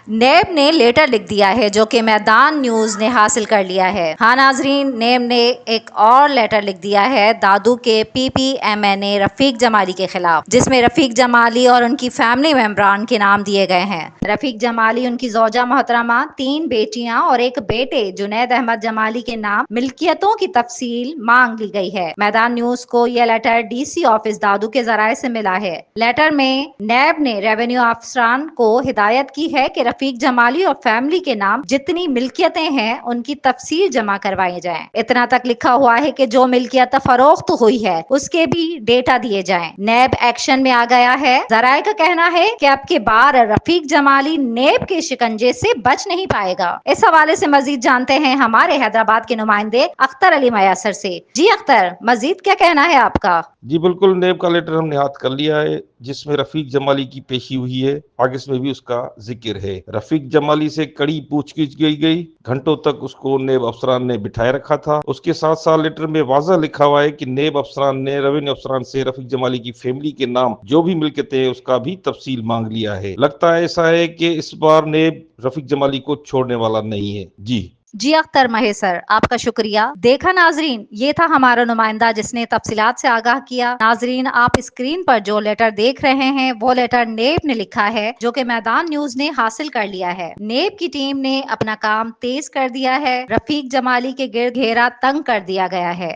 NAB نے letter لکھ دیا ہے جو کہ میدان نیوز نے حاصل کر لیا ہے۔ ہاں ناظرین، نیب نے ایک اور لیٹر لکھ دیا ہے دادو کے پی پی ایم این اے رفیق جمالی کے خلاف، جس میں رفیق جمالی اور ان کی فیملی ممبران کے نام دیے گئے ہیں۔ رفیق جمالی، ان کی زوجہ محترمہ، 3 بیٹیاں اور 1 بیٹے جنید احمد جمالی کے نام ملکیتوں کی تفصیل مانگ لی گئی ہے۔ میدان نیوز کو یہ لیٹر ڈی سی آفس دادو کے ذرائع سے ملا ہے۔ لیٹر میں نیب نے ریونیو افسران کو ہدایت کی ہے کہ رفیق جمالی اور فیملی کے نام جتنی ملکیتیں ہیں ان کی تفصیل جمع کروائی جائیں۔ اتنا تک لکھا ہوا ہے کہ جو ملکیت فروخت ہوئی ہے اس کے بھی ڈیٹا دیے جائیں۔ نیب ایکشن میں آ گیا ہے۔ ذرائع کا کہنا ہے کہ اب کے بار رفیق جمالی نیب کے شکنجے سے بچ نہیں پائے گا۔ اس حوالے سے مزید جانتے ہیں ہمارے حیدرآباد کے نمائندے اختر علی میسر سے۔ جی اختر، مزید کیا کہنا ہے آپ کا؟ جی بالکل، نیب کا لیٹر ہم نے ہاتھ کر لیا ہے جس میں رفیق جمالی کی پیشی ہوئی ہے، آگے اس میں بھی اس کا ذکر ہے۔ رفیق جمالی سے کڑی پوچھ گچھ کی گئی، گھنٹوں تک اس کو نیب افسران نے بٹھائے رکھا تھا۔ اس کے ساتھ ساتھ لیٹر میں واضح لکھا ہوا ہے کہ نیب افسران نے ریونیو افسران سے رفیق جمالی کی فیملی کے نام جو بھی ملکیتیں ہیں اس کا بھی تفصیل مانگ لیا ہے۔ لگتا ہے ایسا ہے کہ اس بار نیب رفیق جمالی کو چھوڑنے والا نہیں ہے۔ جی اختر مہیسر، آپ کا شکریہ۔ دیکھا ناظرین، یہ تھا ہمارا نمائندہ جس نے تفصیلات سے آگاہ کیا۔ ناظرین، آپ اسکرین پر جو لیٹر دیکھ رہے ہیں وہ لیٹر نیب نے لکھا ہے جو کہ میدان نیوز نے حاصل کر لیا ہے۔ نیب کی ٹیم نے اپنا کام تیز کر دیا ہے۔ رفیق جمالی کے گرد گھیرا تنگ کر دیا گیا ہے۔